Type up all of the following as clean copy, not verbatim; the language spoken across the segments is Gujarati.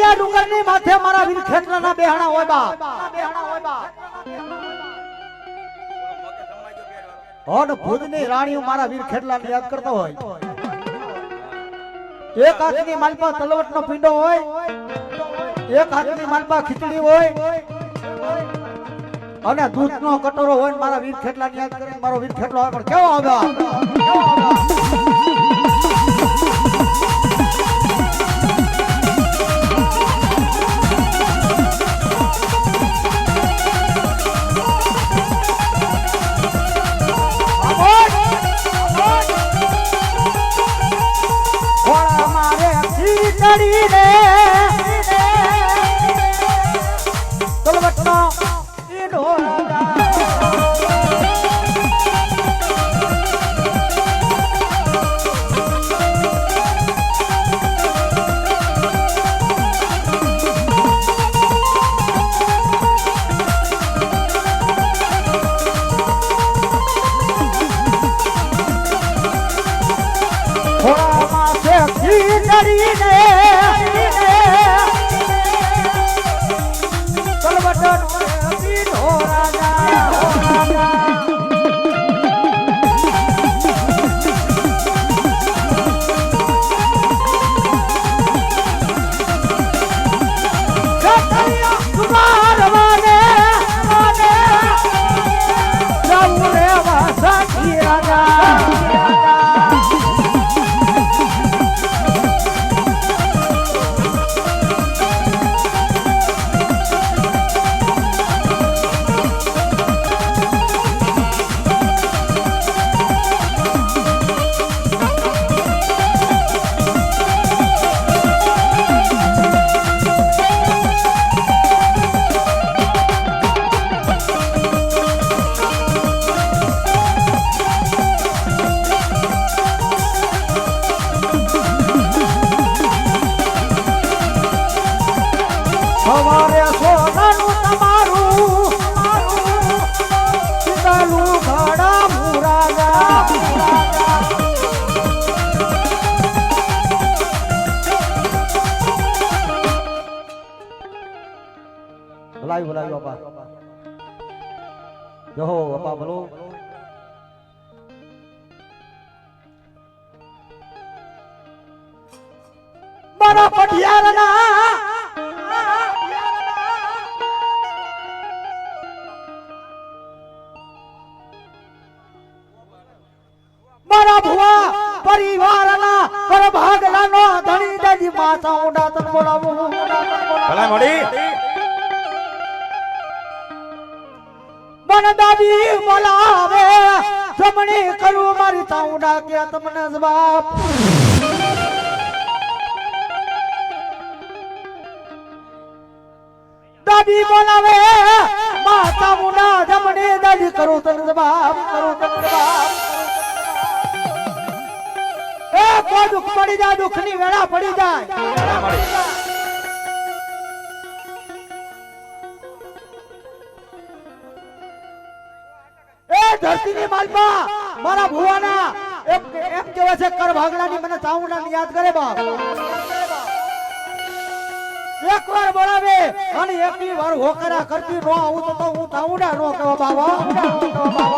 ભૂતિયા ડુંગરની માથે મારા વીર ખેતરના બેહાણા હોય બા હોડ ભુજની રાણીઓ મારા વીર ખેતલાને યાદ કરતો હોય એક હાથની માલપા તલવટનો પીંડો હોય એક હાથની માલપા ખીચડી હોય અને દૂધનો કટોરો હોય મારા વીર ખેતલાને યાદ કરીને મારો વીર ખેતલો હોય પણ કેવો આવે બોલાવ્યો બાપા જહો બાપા બોલો મારા પઢિયારના મારા ભુવા પરિવારના પરભાગલાનો ધણી દાદી માતા ઉડા તન બોલાવું ભલા મળી દાદી બોલાવે જમણી કરું મારી તાઉડા કે તમને જવાબ દાદી બોલાવે માતા મુડા જમણી દાદી કરું તને જવાબ એ કોઈ દુઃખ પડી જાય દુઃખ ની વેળા પડી જાય ધરતીની માલપા મારા ભુવાના એમ કહેવાય છે કર ભાગલાની મને ચાઉંડાની યાદ કરે બાપ એકવાર બોલાવે અને એકની વાર હોકરા કરતી નો આવું તો હું ચાઉંડા નો કહેવા બાવા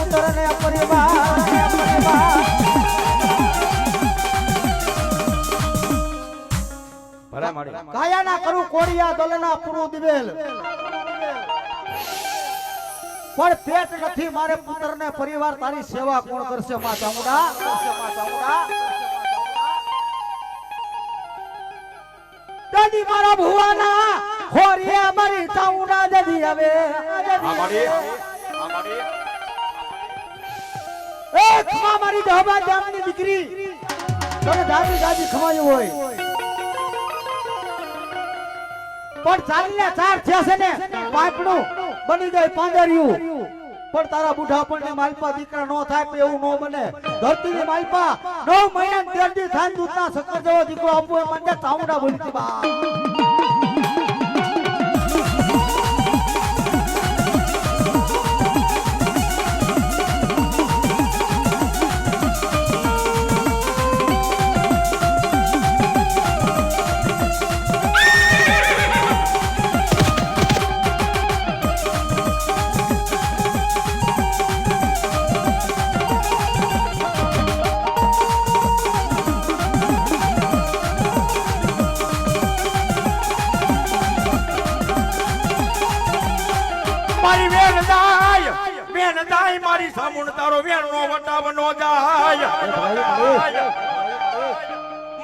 પુત્રને પરિવાર કાયા ના કરું કોડિયા દલના પૂરું દિવેલ પણ પેટ નથી મારે પુત્ર ને પરિવાર તારી સેવા કોણ કરશે માં ચામુંડા દાદી મારા ભુવાના ખોરિયા મારી ચામુંડા દાદી હવે એ ખમા મારી દહબા જામની દીકરી તને દાદી દાદી ખમાયું હોય પણ ચાલીને ચાર થયા છે ને પાપડું બની જાય પાંદરિયું પણ તારા બુઢાપણ ને માલપા દીકરા નો થાય તો એવું નો બને ધરતી ની માલપા 9 મહિના 13 દી થાય દૂધના શક્કર જેવો દીકરો આપવો એ મને ચામુંડા બોલતી બા મારી સામુણ તારો વેણનો વટાવનો જાય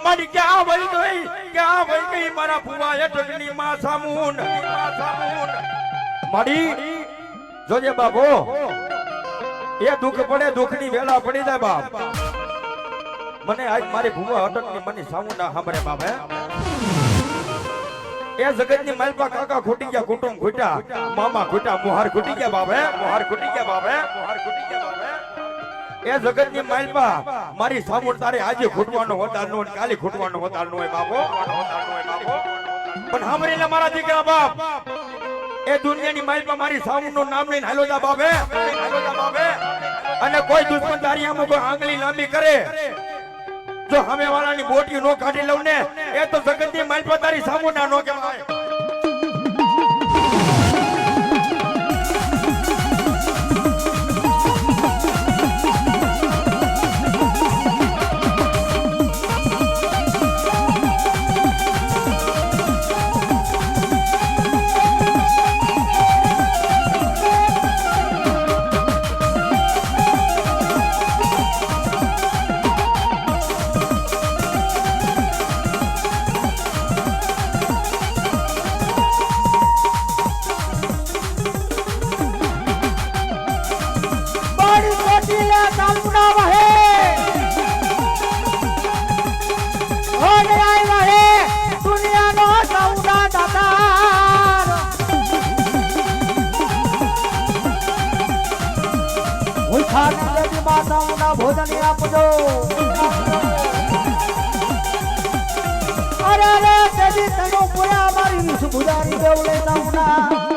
મારી ક્યાં વઈ ગઈ મારા ફુવા હેઠળની માં સામુણ મારી જોજે બાપો એ દુઃખ પડે દુઃખની વેલા પડી જાય બાપ મને આજ મારી ફુવા હેઠળની મને સામુંડા સાંભળે બાપ એ જગતની માલપા કાકા ખૂટી ગયા કુટુંબ ખૂટ્યા મામા ખૂટ્યા મોહાર ખૂટી ગયા બાપે મોહાર ખૂટી ગયા બાપે મોહાર ખૂટી ગયા બાપે એ જગતની માલપા મારી સામું તારે આજે ખૂટવાનો હોતા નો કાલે ખૂટવાનો હોતા નો બાપો પણ સાંભળી લે મારા દીકરા બાપ એ દુનિયાની માલપા મારી સામું નું નામ લઈને હાલો જા બાપે અને કોઈ દુશ્મન તારી આમ કોઈ આંગળી લાંબી કરે જો હમે વાળાની બોટી નો કાઢી લઉં ને એ તો જગતની માલપા તારી સામુંડા નો કહેવાય ભોજન આપજો અરે રે દેવી તનો પૂરા મારી વિષ ભુજારી દેવલે તાઉના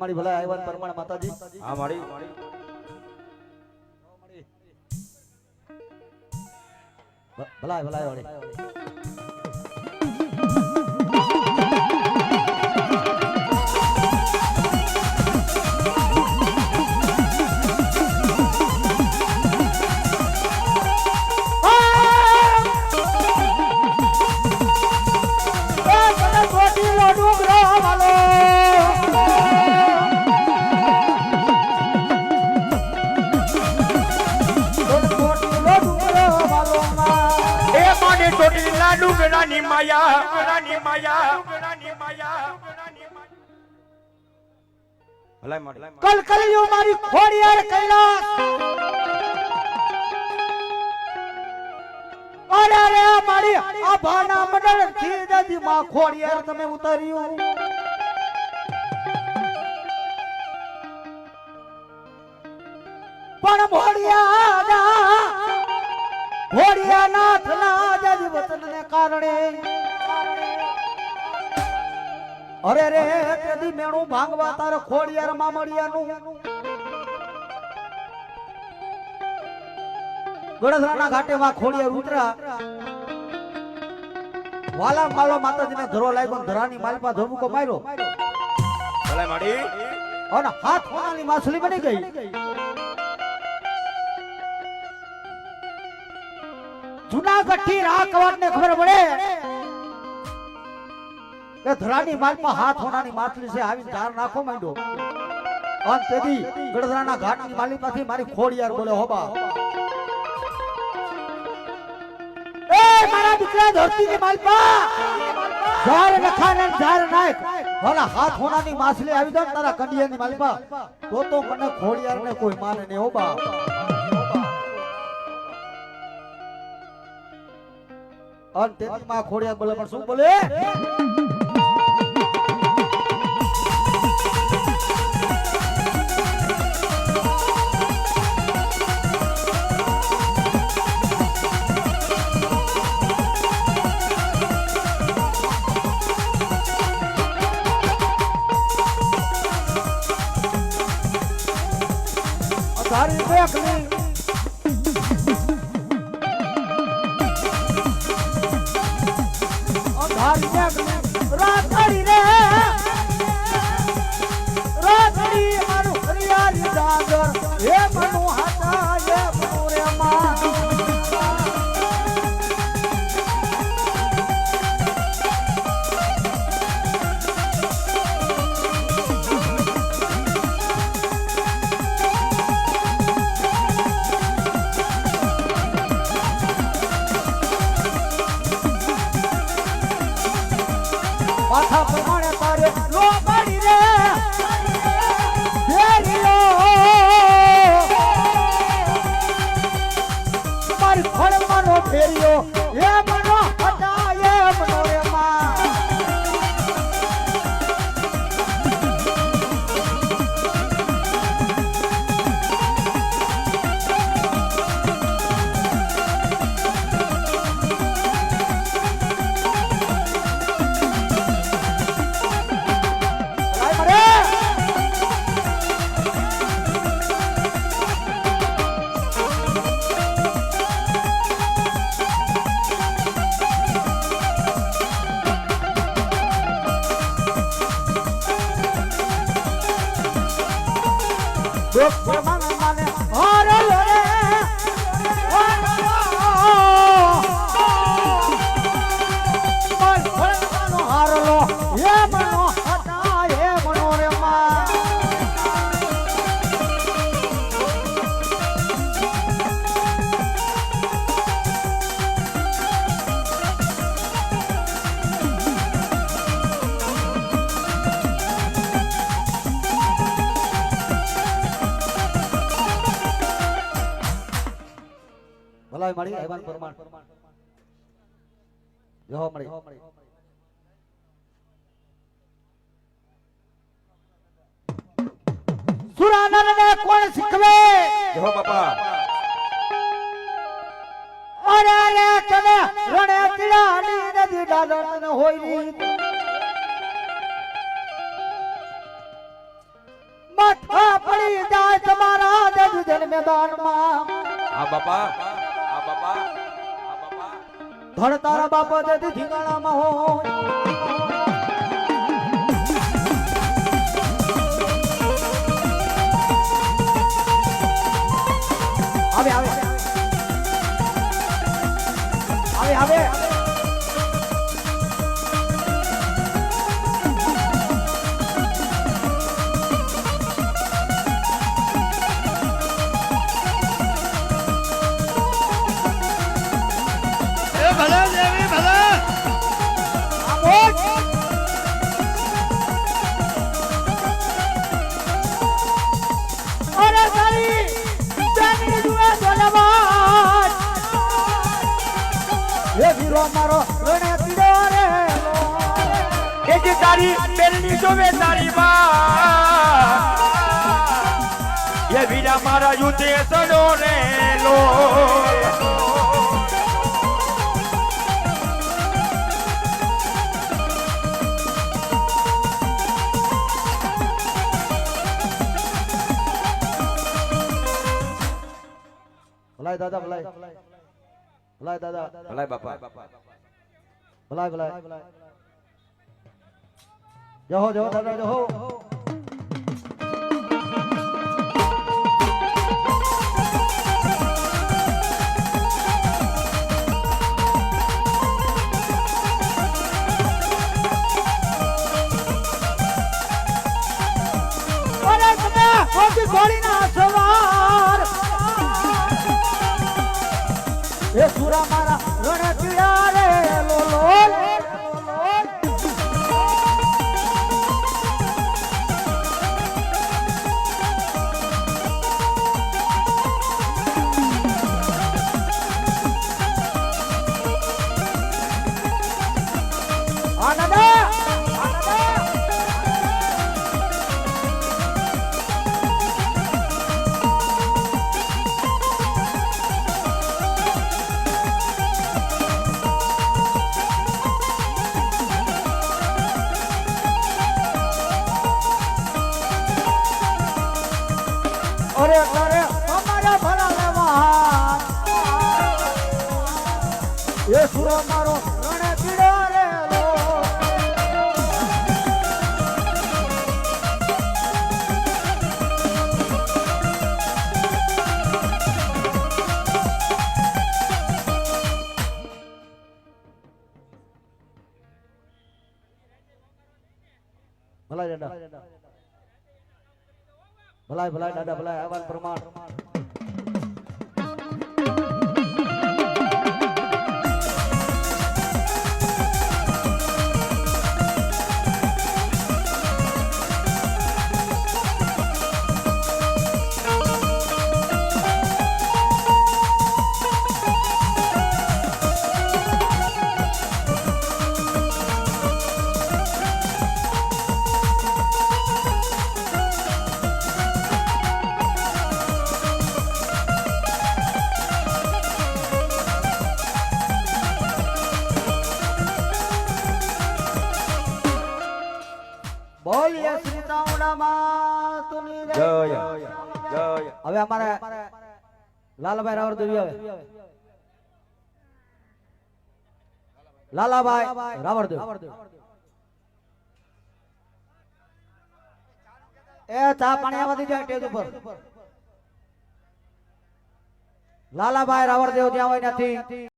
મારી ભલા આયવાન પરમાણ માતાજી હા મારી ભલા ભલા વાળી ડુંગરાની માયા કલકલિયો મારી ખોડિયાર કૈલાસ અરે રે મારી આ ભાના મંડળ થી દાદી માં ખોડિયાર તમે ઉતાર્યું પણ ભોળિયાનાથ ના દાદી વતન ને કારણે અરે રે તેદી મેણું ભાંગવા તાર ખોડિયાર મામડિયાનું ગોળધરાના ઘાટે માં ખોડિયાર ઉતરા વાલા માલો માતાજીને ધરો લાગ્યો ધરાની માલપા ધોબુકો માર્યો ભલે માડી અને હાથ હોનાની માછલી બની ગઈ જુનાગઢ થી રાકવાડ ને ખબર પડે કે ધરાની માલપા હાથ હોનાની માછલી છે આવી ચાર નાખો માંડ્યો અને તેથી ગડધરાના ઘાટની માલિપાથી મારી ખોડિયાર બોલે હોબા એ મારા દીકરા ધરતીની માલપા ઝાર નખાને ઝાર નાખ ભલા હાથ હોનાની માછલી આવી જાય તારા કંડિયાની માલપા તો મને ખોડિયારને કોઈ માને નહીં હોબા અને તેથી માં ખોડિયાર બોલે પણ શું બોલે તારી બેકલી તારી બેકલી રાતડી રે રાતડી મારું હરિયાળી ડાંગર હે મનુ હાતા હે મનુ રે માં માથા પ્રમાણે તારે લો પાડી રે ફેરી લો મારી ખોળમાંનો ફેર્યો એ મનો હતા એ મનો રે માં માને હારે રે હારલો હે મનો હતા હે મનો રે માં ભલાઈ મળી હેવાન પરમાણ જો મળી સુરાનરને કોણ શીખવે જો બાપા અરે રે તને રણે તીડાની નદી ડાલન હોઈ માથા પડી જાય તમારા દજ મેદાનમાં આ બાપા ધડ તારા બાપા દે ઠીકાણામાં હોય આવે આવે આવે આવે ભલે દેવી ભલે અરે તારી બેની જુએ ધન્યવાદ એ વીરો મારો રણે પીડો રે એ જે તારી બેલની જોવે તારી માં એ વીરા મારા યુદ્ધે સડો ને લો ભલાય દાદા ભલાય ભલાય દાદા ભલાય બાપા ભલાય ભલાય જહો જહો દાદા જહો મોટી ઘોડીના સવાર એ સુરા મારા રણે પીડા રે લોલોલ અરે અરે અમારા ભલા લેવા એ સુરો મારો રણે પીડો રે લો ભલા દાદા ભલાય ભલાય દાદા ભલાય આવાન પ્રમાણ બોલીએ શ્રી ચામુંડા માતુની જય. જય જય હવે અમારે લાલાભાઈ રાવર દેવી આવે લાલાભાઈ રાવર દેવ એ ચા પાણી આવવા દીધા સ્ટેજ ઉપર લાલાભાઈ રાવર દેવ ત્યાં હોય નથી